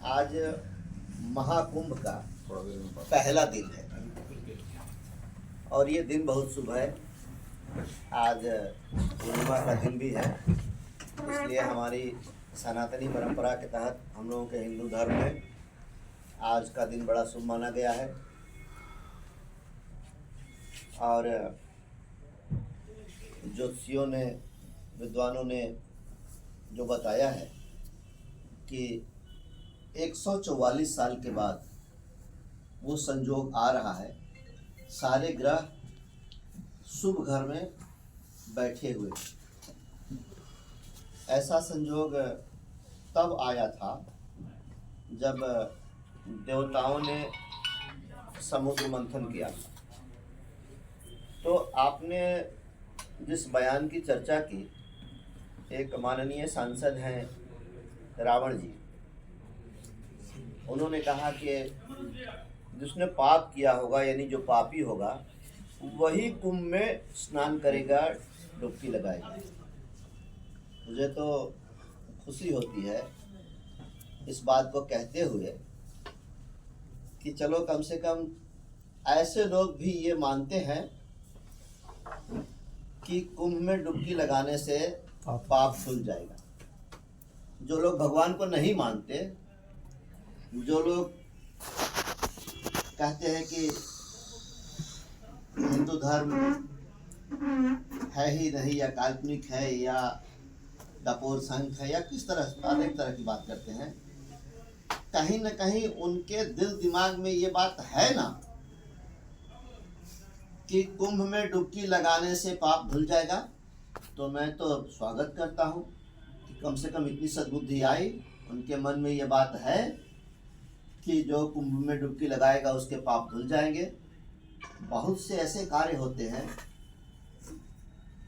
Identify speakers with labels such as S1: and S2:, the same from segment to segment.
S1: आज महाकुंभ का पहला दिन है और ये दिन बहुत शुभ है। आज पूर्णिमा का दिन भी है, इसलिए हमारी सनातनी परंपरा के तहत हम लोगों के हिंदू धर्म में आज का दिन बड़ा शुभ माना गया है। और ज्योतिषियों ने, विद्वानों ने जो बताया है कि 144 साल के बाद वो संजोग आ रहा है, सारे ग्रह शुभ घर में बैठे हुए। ऐसा संजोग तब आया था जब देवताओं ने समुद्र मंथन किया। तो आपने जिस बयान की चर्चा की, एक माननीय सांसद हैं रावण जी, उन्होंने कहा कि जिसने पाप किया होगा, यानी जो पापी होगा, वही कुंभ में स्नान करेगा, डुबकी लगाएगा। मुझे तो खुशी होती है इस बात को कहते हुए कि चलो कम से कम ऐसे लोग भी ये मानते हैं कि कुंभ में डुबकी लगाने से पाप धुल जाएगा। जो लोग भगवान को नहीं मानते, जो लोग कहते हैं कि हिंदू धर्म है ही नहीं, या काल्पनिक है, या डपोर संख है, या किस तरह अनेक तरह की बात करते हैं, कहीं न कहीं उनके दिल दिमाग में ये बात है ना कि कुंभ में डुबकी लगाने से पाप धुल जाएगा। तो मैं तो स्वागत करता हूँ कि कम से कम इतनी सद्बुद्धि आई, उनके मन में ये बात है कि जो कुंभ में डुबकी लगाएगा उसके पाप धुल जाएंगे। बहुत से ऐसे कार्य होते हैं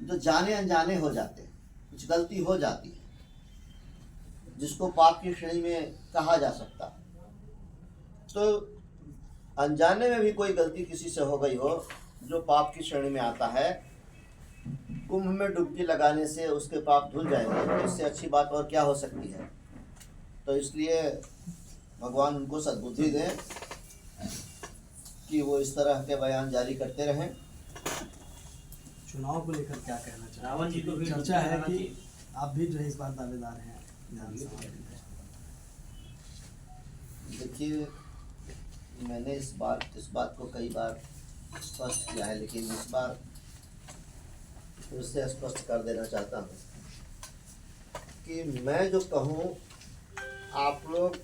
S1: जो जाने अनजाने हो जाते हैं, कुछ गलती हो जाती है जिसको पाप की श्रेणी में कहा जा सकता। तो अनजाने में भी कोई गलती किसी से हो गई हो जो पाप की श्रेणी में आता है, कुंभ में डुबकी लगाने से उसके पाप धुल जाएंगे, तो इससे अच्छी बात और क्या हो सकती है। तो इसलिए भगवान उनको सद्बुद्धि दें कि वो इस तरह के बयान जारी करते रहें।
S2: चुनाव को लेकर क्या कहना चाहिए?
S3: रावण जी को भी
S2: चर्चा है कि आप भी जो है इस बार दावेदार हैं विधानसभा में।
S1: देखिए, मैंने इस बात को कई बार स्पष्ट किया है, लेकिन इस बार फिर से स्पष्ट कर देना चाहता हूँ कि मैं जो कहूँ आप लोग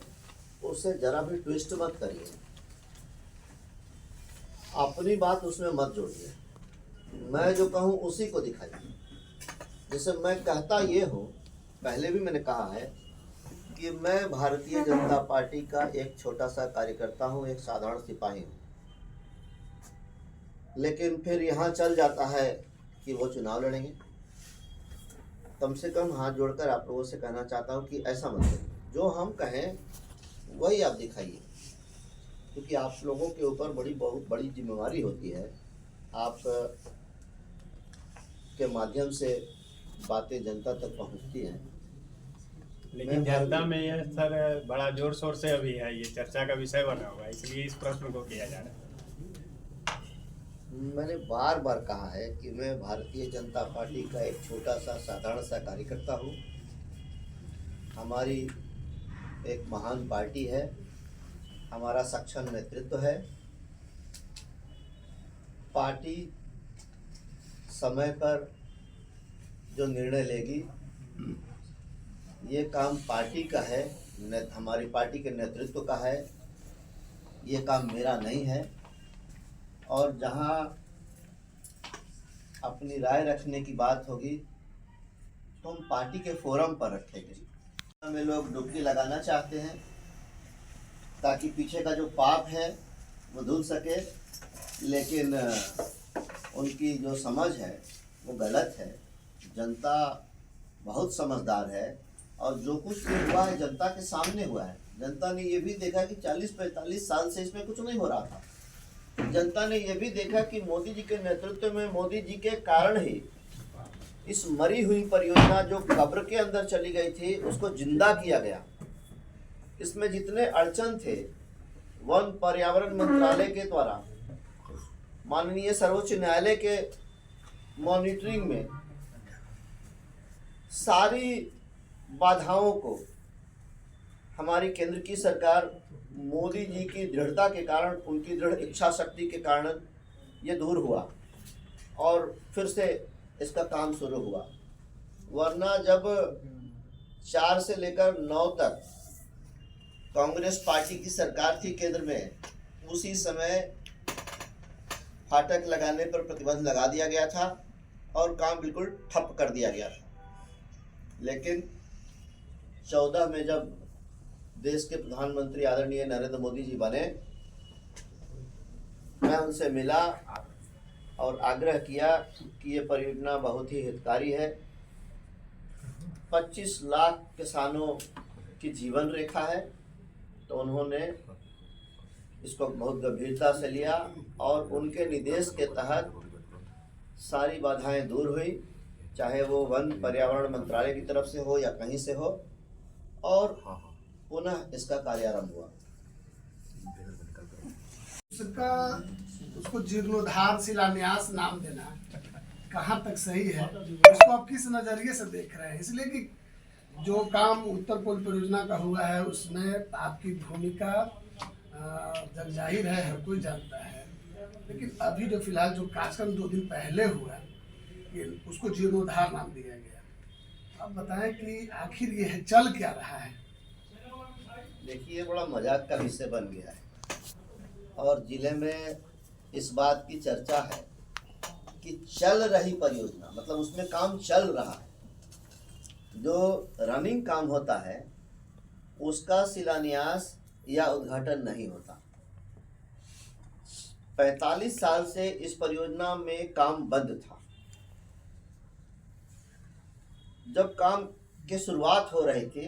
S1: उसे जरा भी ट्विस्ट मत करिए, अपनी बात उसमें मत जोड़िए। मैं जो कहूँ उसी को दिखाइए। जैसे मैं कहता ये हूँ, पहले भी मैंने कहा है कि मैं भारतीय जनता पार्टी का एक छोटा सा कार्यकर्ता हूँ, एक साधारण सिपाही हूँ, लेकिन फिर यहाँ चल जाता है कि वो चुनाव लड़ेंगे। कम से कम हाथ जोड़कर आप लोगों से कहना चाहता हूँ कि ऐसा मत करिए, जो हम कहें वही आप दिखाइए, क्योंकि आप लोगों के ऊपर बहुत बड़ी जिम्मेवारी होती है। आप के माध्यम से बातें जनता तक पहुँचती हैं।
S3: लेकिन जनता में ये सर बड़ा जोर शोर से अभी है, ये चर्चा का विषय बना हुआ है, इसलिए इस प्रश्न को किया जा रहा है।
S1: मैंने बार बार कहा है कि मैं भारतीय जनता पार्टी का एक छोटा सा साधारण सा कार्यकर्ता हूँ। हमारी एक महान पार्टी है, हमारा सक्षम नेतृत्व है। पार्टी समय पर जो निर्णय लेगी, ये काम पार्टी का है, हमारी पार्टी के नेतृत्व का है, ये काम मेरा नहीं है। और जहाँ अपनी राय रखने की बात होगी तो हम पार्टी के फोरम पर रखेंगे। में लोग डुबकी लगाना चाहते हैं ताकि पीछे का जो पाप है वो धुल सके, लेकिन उनकी जो समझ है वो गलत है। जनता बहुत समझदार है और जो कुछ भी हुआ है जनता के सामने हुआ है। जनता ने ये भी देखा कि 40-45 साल से इसमें कुछ नहीं हो रहा था। जनता ने यह भी देखा कि मोदी जी के नेतृत्व में, मोदी जी के कारण ही इस मरी हुई परियोजना जो कब्र के अंदर चली गई थी उसको जिंदा किया गया। इसमें जितने अड़चन थे वन पर्यावरण मंत्रालय के द्वारा माननीय सर्वोच्च न्यायालय के मॉनिटरिंग में सारी बाधाओं को हमारी केंद्र की सरकार मोदी जी की दृढ़ता के कारण, उनकी दृढ़ इच्छा शक्ति के कारण ये दूर हुआ और फिर से इसका काम शुरू हुआ। वरना जब 4 से लेकर 9 तक कांग्रेस पार्टी की सरकार थी केंद्र में, उसी समय फाटक लगाने पर प्रतिबंध लगा दिया गया था और काम बिल्कुल ठप कर दिया गया था। लेकिन 14 में जब देश के प्रधानमंत्री आदरणीय नरेंद्र मोदी जी बने, मैं उनसे मिला और आग्रह किया कि ये परियोजना बहुत ही हितकारी है। 25 लाख किसानों की जीवन रेखा है, तो उन्होंने इसको बहुत गंभीरता से लिया और उनके निर्देश के तहत सारी बाधाएं दूर हुई, चाहे वो वन पर्यावरण मंत्रालय की तरफ से हो या कहीं से हो, और पुनः इसका कार्यारंभ हुआ।
S2: उसको जीर्णोद्धार शिलान्यास नाम देना कहाँ तक सही है, उसको आप किस नजरिए से देख रहे हैं? इसलिए कि जो काम उत्तर पूर्व परियोजना का हुआ है उसमें आपकी भूमिका जग जाहिर है, हर कोई जानता है। लेकिन अभी जो फिलहाल जो कार्यक्रम 2 दिन पहले हुआ कि उसको जीर्णोद्धार नाम दिया गया, अब बताएं कि आखिर ये चल क्या रहा है?
S1: देखिए, बड़ा मजाक का विषय बन गया है और जिले में इस बात की चर्चा है कि चल रही परियोजना, मतलब उसमें काम चल रहा है। जो रनिंग काम होता है उसका शिलान्यास या उद्घाटन नहीं होता। 45 साल से इस परियोजना में काम बंद था। जब काम की शुरुआत हो रही थी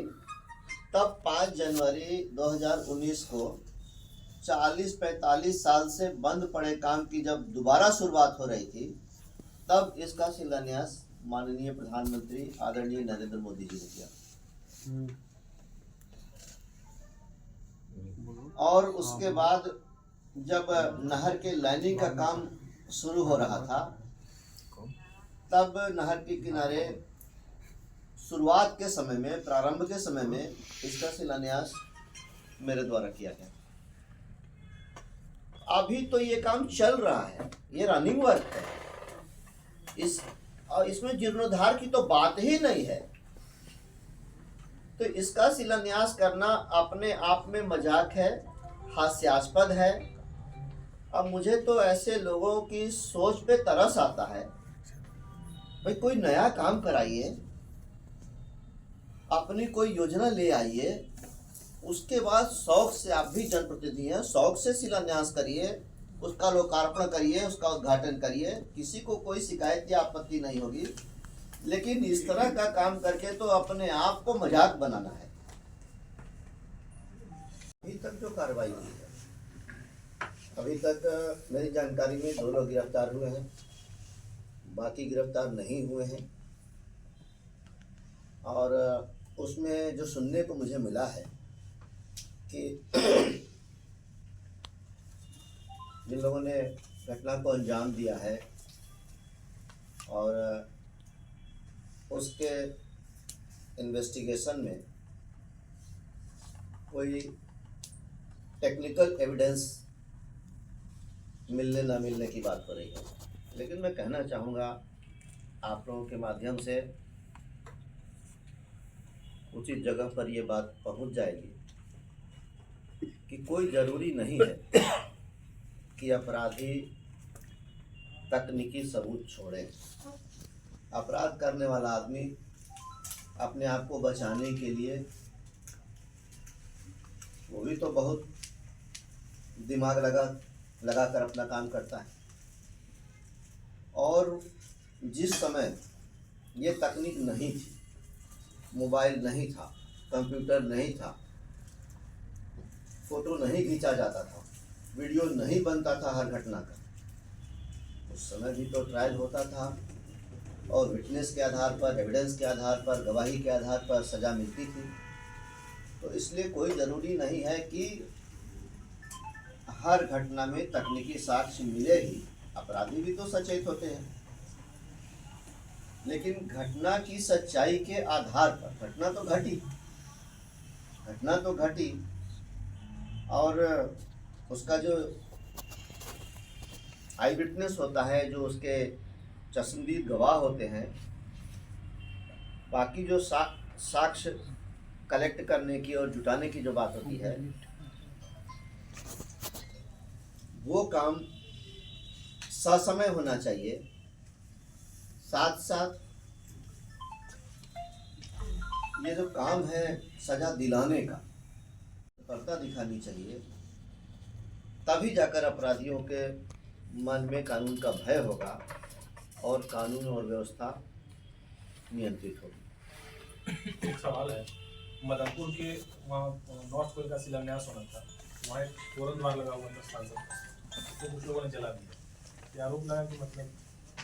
S1: तब 5 जनवरी 2019 को 40-45 साल से बंद पड़े काम की जब दोबारा शुरुआत हो रही थी, तब इसका शिलान्यास माननीय प्रधानमंत्री आदरणीय नरेंद्र मोदी जी ने किया। और उसके बाद जब नहर के लाइनिंग का काम शुरू हो रहा था, तब नहर के किनारे शुरुआत के समय में, प्रारंभ के समय में इसका शिलान्यास मेरे द्वारा किया गया। अभी तो ये काम चल रहा है, ये रनिंग वर्क है। इसमें जीर्णोद्धार की तो बात ही नहीं है, तो इसका शिलान्यास करना अपने आप में मजाक है, हास्यास्पद है। अब मुझे तो ऐसे लोगों की सोच पे तरस आता है। भाई, कोई नया काम कराइए, अपनी कोई योजना ले आइए, उसके बाद शौक से, आप भी जनप्रतिनिधि हैं, शौक से शिलान्यास करिए, उसका लोकार्पण करिए, उसका उद्घाटन करिए, किसी को कोई शिकायत या आपत्ति नहीं होगी। लेकिन इस तरह का काम करके तो अपने आप को मजाक बनाना है। अभी तक जो कार्रवाई हुई है, अभी तक मेरी जानकारी में 2 लोग गिरफ्तार हुए हैं, बाकी गिरफ्तार नहीं हुए हैं। और उसमें जो सुनने को मुझे मिला है कि जिन लोगों ने घटना को अंजाम दिया है और उसके इन्वेस्टिगेशन में कोई टेक्निकल एविडेंस मिलने ना मिलने की बात हो रही है। लेकिन मैं कहना चाहूँगा आप लोगों के माध्यम से उचित जगह पर ये बात पहुंच जाएगी कि कोई ज़रूरी नहीं है कि अपराधी तकनीकी सबूत छोड़े। अपराध करने वाला आदमी अपने आप को बचाने के लिए वो भी तो बहुत दिमाग लगा कर अपना काम करता है। और जिस समय ये तकनीक नहीं थी, मोबाइल नहीं था, कंप्यूटर नहीं था, फोटो नहीं खींचा जाता था, वीडियो नहीं बनता था हर घटना का, उस समय भी तो ट्रायल होता था और विटनेस के आधार पर, एविडेंस के आधार पर, गवाही के आधार पर सज़ा मिलती थी। तो इसलिए कोई ज़रूरी नहीं है कि हर घटना में तकनीकी साक्ष्य मिले ही। अपराधी भी तो सचेत होते हैं, लेकिन घटना की सच्चाई के आधार पर घटना तो घटी और उसका जो आई विटनेस होता है, जो उसके चश्मदीद गवाह होते हैं, बाकी जो साक्ष्य कलेक्ट करने की और जुटाने की जो बात होती है, वो काम ससमय होना चाहिए। साथ साथ ये जो काम है सजा दिलाने का, तत्परता दिखानी चाहिए, तभी जाकर अपराधियों के मन में कानून का भय होगा और कानून और व्यवस्था नियंत्रित होगी।
S4: एक सवाल है, मदनपुर के वहाँ नॉर्थ पोल का शिलान्यास होना था, वहाँ एक तोरण द्वार लगा हुआ था सांसद, तो कुछ लोगों ने जला दिया। ये आरोप लगा कि मतलब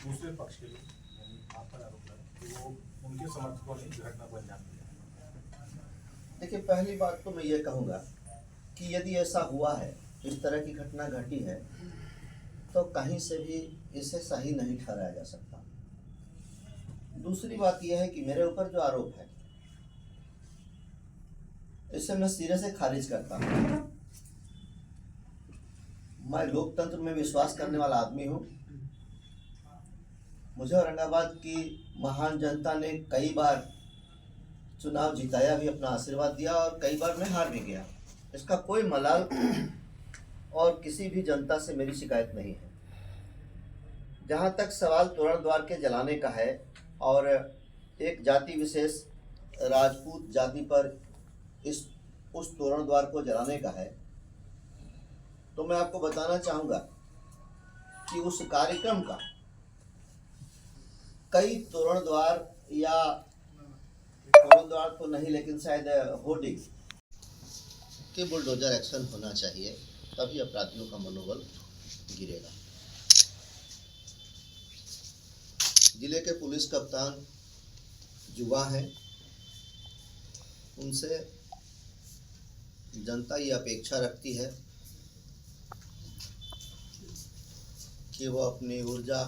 S4: दूसरे पक्ष के लोग, यानी आप पर आरोप लगा कि वो उनके समर्थकों ने घटना को अंजाम दिया।
S1: देखिए, पहली बात तो मैं ये कहूँगा कि यदि ऐसा हुआ है, इस तरह की घटना घटी है, तो कहीं से भी इसे सही नहीं ठहराया जा सकता। दूसरी बात यह है कि मेरे ऊपर जो आरोप है, इसे मैं सिरे से खारिज करता हूँ। मैं लोकतंत्र में विश्वास करने वाला आदमी हूँ। मुझे औरंगाबाद की महान जनता ने कई बार चुनाव जिताया भी, अपना आशीर्वाद दिया, और कई बार मैं हार भी गया। इसका कोई मलाल और किसी भी जनता से मेरी शिकायत नहीं है। जहाँ तक सवाल तोरण द्वार के जलाने का है और एक जाति विशेष राजपूत जाति पर उस तोरण द्वार को जलाने का है, तो मैं आपको बताना चाहूँगा कि उस कार्यक्रम का कई तोरण द्वार, या तोरण द्वार तो नहीं लेकिन शायद होर्डिंग के बुलडोजर एक्शन होना चाहिए, तभी अपराधियों का मनोबल गिरेगा। जिले के पुलिस कप्तान युवा हैं, उनसे जनता ये अपेक्षा रखती है कि वो अपनी ऊर्जा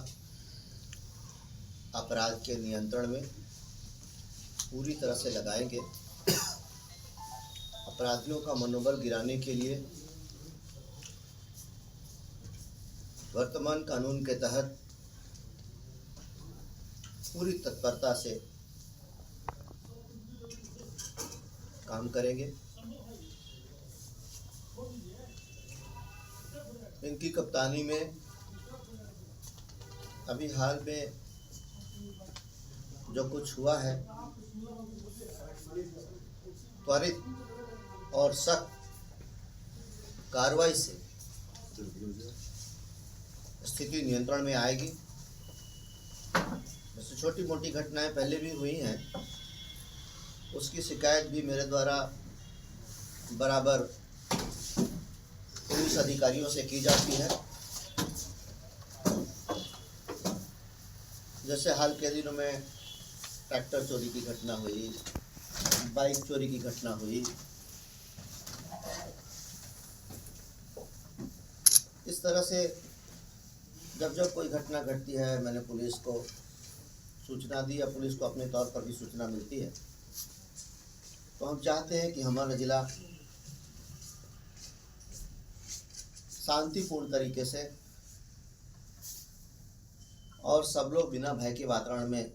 S1: अपराध के नियंत्रण में पूरी तरह से लगाएंगे। अपराधियों का मनोबल गिराने के लिए वर्तमान कानून के तहत पूरी तत्परता से काम करेंगे। इनकी कप्तानी में अभी हाल में जो कुछ हुआ है, त्वरित और सख्त कार्रवाई से स्थिति नियंत्रण में आएगी। जैसे छोटी मोटी घटनाएं पहले भी हुई हैं, उसकी शिकायत भी मेरे द्वारा बराबर पुलिस अधिकारियों से की जाती है। जैसे हाल के दिनों में ट्रैक्टर चोरी की घटना हुई, बाइक चोरी की घटना हुई। इस तरह से जब कोई घटना घटती है, मैंने पुलिस को सूचना दी या पुलिस को अपने तौर पर भी सूचना मिलती है, तो हम चाहते हैं कि हमारा ज़िला शांतिपूर्ण तरीके से और सब लोग बिना भय के वातावरण में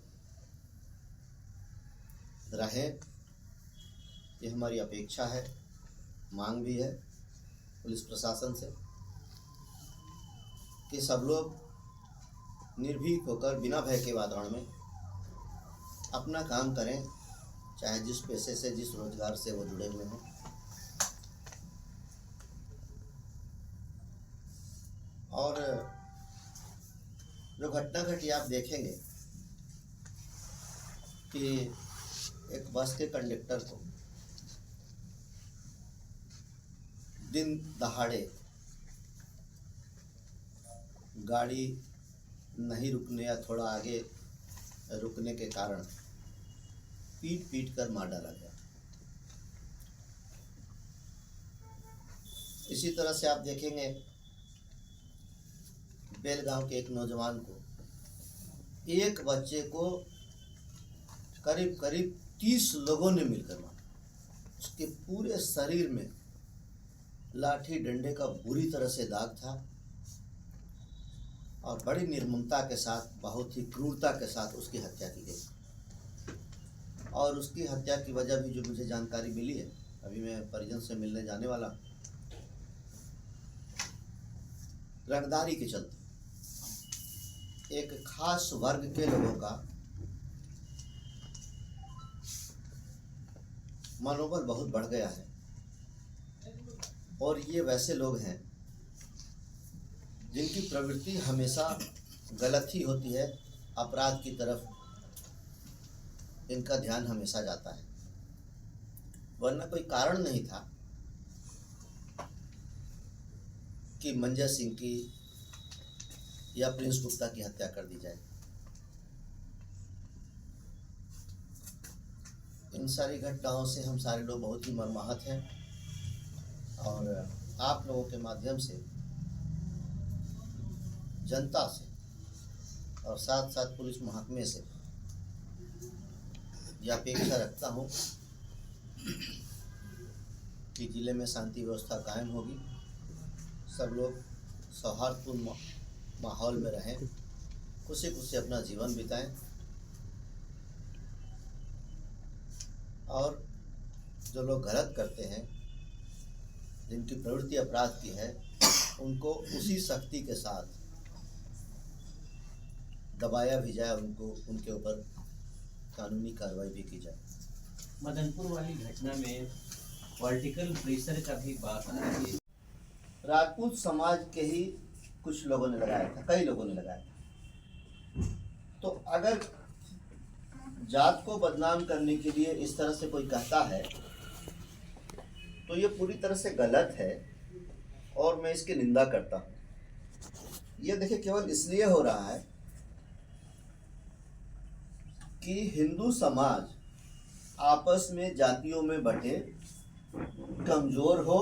S1: रहें। ये हमारी अपेक्षा है, मांग भी है पुलिस प्रशासन से कि सब लोग निर्भीक होकर बिना भय के वातावरण में अपना काम करें, चाहे जिस पेशे से, जिस रोजगार से वो जुड़े हुए हों। और जो घटना घटी, आप देखेंगे कि एक बस के कंडक्टर को दिन दहाड़े गाड़ी नहीं रुकने या थोड़ा आगे रुकने के कारण पीट कर मार डाला गया। इसी तरह से आप देखेंगे बेलगांव के एक नौजवान को, एक बच्चे को करीब करीब 30 लोगों ने मिलकर मारा। उसके पूरे शरीर में लाठी डंडे का बुरी तरह से दाग था और बड़ी निर्ममता के साथ, बहुत ही क्रूरता के साथ उसकी हत्या की गई। और उसकी हत्या की वजह भी जो मुझे जानकारी मिली है, अभी मैं परिजन से मिलने जाने वाला हूँ, रंगदारी के चलते एक खास वर्ग के लोगों का मनोबल बहुत बढ़ गया है। और ये वैसे लोग हैं जिनकी प्रवृत्ति हमेशा गलत ही होती है, अपराध की तरफ इनका ध्यान हमेशा जाता है, वरना कोई कारण नहीं था कि मंजय सिंह की या प्रिंस गुप्ता की हत्या कर दी जाए। इन सारी घटनाओं से हम सारे लोग बहुत ही मर्माहत हैं और आप लोगों के माध्यम से जनता से और साथ साथ पुलिस महकमे से यह अपेक्षा रखता हूँ कि जिले में शांति व्यवस्था कायम होगी, सब लोग सौहार्दपूर्ण माहौल में रहें, खुशी खुशी अपना जीवन बिताएं और जो लोग गलत करते हैं, जिनकी प्रवृत्ति अपराध की है, उनको उसी सख्ती के साथ दबाया भी जाए, उनको उनके ऊपर कानूनी कार्रवाई भी की जाए।
S5: मदनपुर वाली घटना में पॉलिटिकल प्रेशर का भी बात आ रही है।
S1: राजपूत समाज के ही कुछ लोगों ने लगाया था, कई लोगों ने लगाया था। तो अगर जात को बदनाम करने के लिए इस तरह से कोई कहता है तो ये पूरी तरह से गलत है और मैं इसकी निंदा करता हूँ। ये देखिए, केवल इसलिए हो रहा है कि हिंदू समाज आपस में जातियों में बटे, कमजोर हो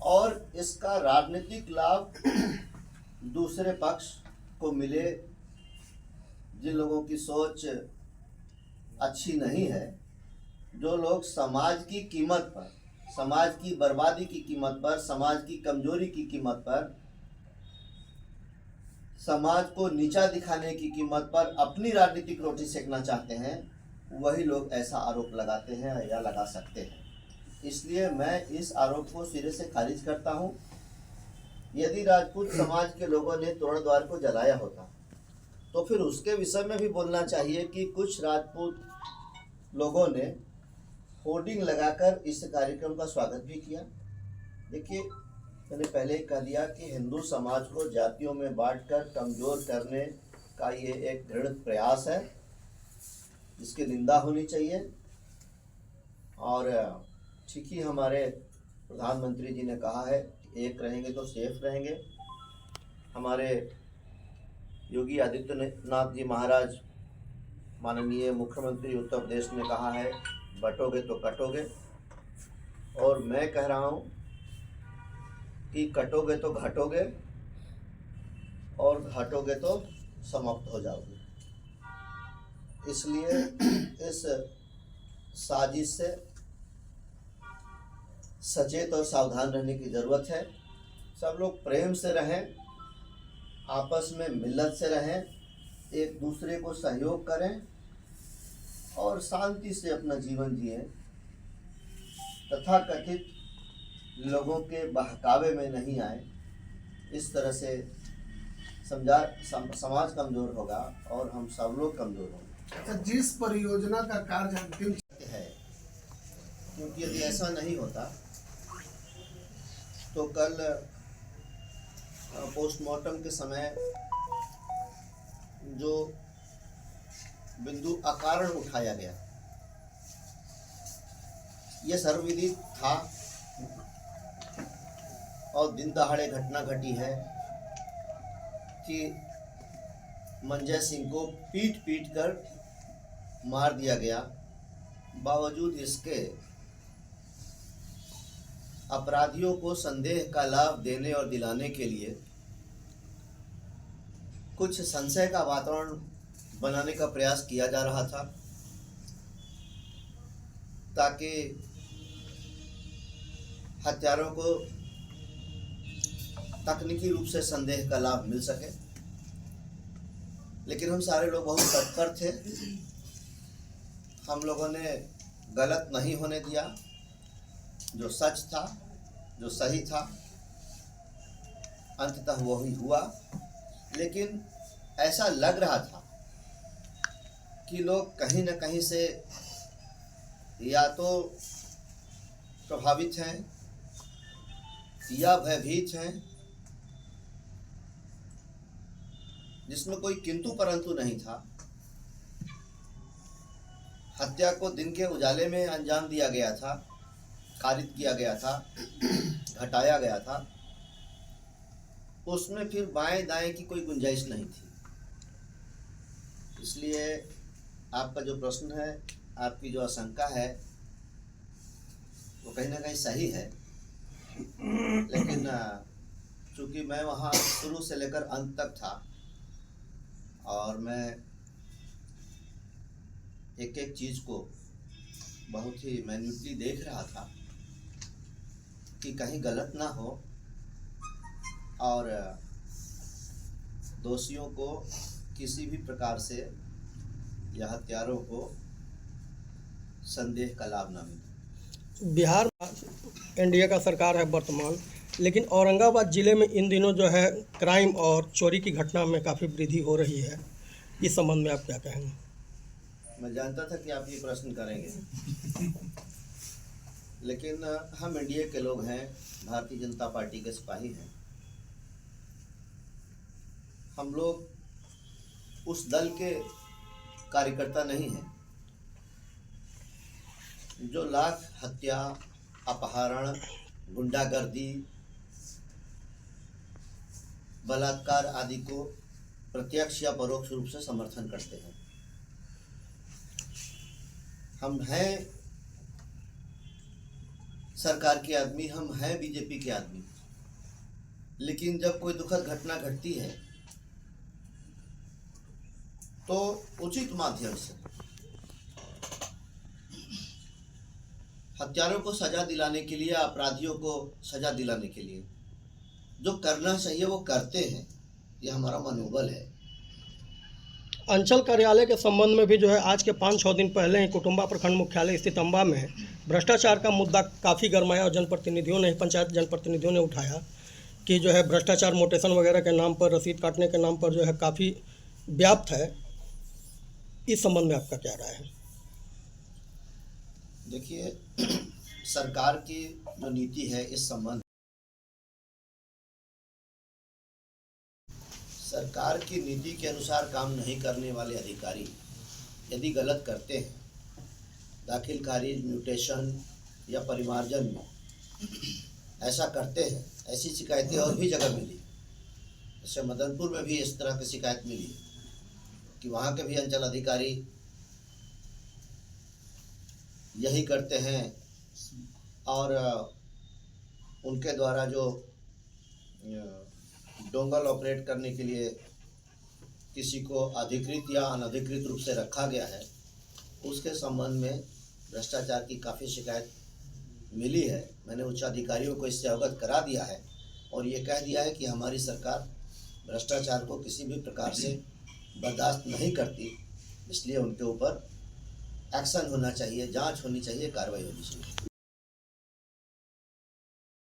S1: और इसका राजनीतिक लाभ दूसरे पक्ष को मिले। जिन लोगों की सोच अच्छी नहीं है, जो लोग समाज की कीमत पर, समाज की बर्बादी की कीमत पर, समाज की कमजोरी की कीमत पर, समाज को नीचा दिखाने की कीमत पर अपनी राजनीतिक रोटी सेकना चाहते हैं, वही लोग ऐसा आरोप लगाते हैं या लगा सकते हैं। इसलिए मैं इस आरोप को सिरे से खारिज करता हूं। यदि राजपूत समाज के लोगों ने तोरण द्वार को जलाया होता तो फिर उसके विषय में भी बोलना चाहिए कि कुछ राजपूत लोगों ने होर्डिंग लगाकर इस कार्यक्रम का स्वागत भी किया। देखिए, मैंने पहले ही कह दिया कि हिंदू समाज को जातियों में बांटकर कमज़ोर करने का ये एक दृढ़ प्रयास है, जिसकी निंदा होनी चाहिए। और ठीक ही हमारे प्रधानमंत्री जी ने कहा है कि एक रहेंगे तो सेफ रहेंगे। हमारे योगी आदित्यनाथ जी महाराज, माननीय मुख्यमंत्री उत्तर प्रदेश ने कहा है बटोगे तो कटोगे, और मैं कह रहा हूँ कि कटोगे तो घटोगे और घटोगे तो समाप्त हो जाओगे। इसलिए इस साजिश से सचेत और सावधान रहने की ज़रूरत है। सब लोग प्रेम से रहें, आपस में मिलत से रहें, एक दूसरे को सहयोग करें और शांति से अपना जीवन जिएं। तथाकथित लोगों के बहकावे में नहीं आए। इस तरह से समाज कमज़ोर होगा और हम सब लोग कमज़ोर होंगे।
S2: जिस परियोजना का कार्य अंतिम
S1: है, क्योंकि यदि ऐसा नहीं होता तो कल पोस्टमार्टम के समय जो बिंदु अकारण उठाया गया, यह सर्वविदित था और दिन दहाड़े घटना घटी है कि मंजय सिंह को पीट पीट कर मार दिया गया। बावजूद इसके अपराधियों को संदेह का लाभ देने और दिलाने के लिए कुछ संशय का वातावरण बनाने का प्रयास किया जा रहा था, ताकि हत्यारों को तकनीकी रूप से संदेह का लाभ मिल सके। लेकिन हम सारे लोग बहुत तत्पर थे, हम लोगों ने गलत नहीं होने दिया। जो सच था, जो सही था, अंततः वही हुआ। लेकिन ऐसा लग रहा था कि लोग कहीं न कहीं से या तो प्रभावित हैं या भयभीत हैं, जिसमें कोई किंतु परंतु नहीं था। हत्या को दिन के उजाले में अंजाम दिया गया था, कारित किया गया था, घटाया गया था। उसमें फिर बाएं दाएं की कोई गुंजाइश नहीं थी। इसलिए आपका जो प्रश्न है, आपकी जो आशंका है, वो कहीं ना कहीं सही है। लेकिन चूंकि मैं वहाँ शुरू से लेकर अंत तक था और मैं एक एक चीज़ को बहुत ही मैन्युटली देख रहा था कि कहीं गलत ना हो और दोषियों को किसी भी प्रकार से या हत्यारों को संदेह का लाभ ना मिले।
S6: बिहार एनडीए का सरकार है वर्तमान, लेकिन औरंगाबाद ज़िले में इन दिनों जो है क्राइम और चोरी की घटना में काफ़ी वृद्धि हो रही है। इस संबंध में आप क्या कहेंगे?
S1: मैं जानता था कि आप ये प्रश्न करेंगे, लेकिन हम एनडीए के लोग हैं, भारतीय जनता पार्टी के सिपाही हैं। हम लोग उस दल के कार्यकर्ता नहीं हैं जो लाख हत्या, अपहरण, गुंडागर्दी, बलात्कार आदि को प्रत्यक्ष या परोक्ष रूप से समर्थन करते हैं। हम हैं सरकार के आदमी, हम हैं बीजेपी के आदमी। लेकिन जब कोई दुखद घटना घटती है तो उचित माध्यम से हत्यारों को सजा दिलाने के लिए, अपराधियों को सजा दिलाने के लिए जो करना चाहिए वो करते हैं। यह हमारा मनोबल है।
S6: अंचल कार्यालय के संबंध में भी जो है आज के 5-6 दिन पहले ही कुटुंबा प्रखंड मुख्यालय स्थित अम्बा में भ्रष्टाचार का मुद्दा काफ़ी गरमाया और जनप्रतिनिधियों ने, पंचायत जनप्रतिनिधियों ने उठाया कि जो है भ्रष्टाचार मोटेशन वगैरह के नाम पर, रसीद काटने के नाम पर जो है काफ़ी व्याप्त है। इस संबंध में आपका क्या राय है?
S1: देखिए, सरकार की जो नीति है इस संबंध, सरकार की नीति के अनुसार काम नहीं करने वाले अधिकारी यदि गलत करते हैं, दाखिल खारिज, म्यूटेशन या परिमार्जन में ऐसा करते हैं, ऐसी शिकायतें और भी जगह मिली। जैसे मदनपुर में भी इस तरह की शिकायत मिली कि वहाँ के भी अंचल अधिकारी यही करते हैं और उनके द्वारा जो डोंगल ऑपरेट करने के लिए किसी को अधिकृत या अनधिकृत रूप से रखा गया है, उसके संबंध में भ्रष्टाचार की काफ़ी शिकायत मिली है। मैंने उच्च अधिकारियों को इससे अवगत करा दिया है और ये कह दिया है कि हमारी सरकार भ्रष्टाचार को किसी भी प्रकार से बर्दाश्त नहीं करती, इसलिए उनके ऊपर एक्शन होना चाहिए, जांच होनी चाहिए, कार्रवाई होनी चाहिए।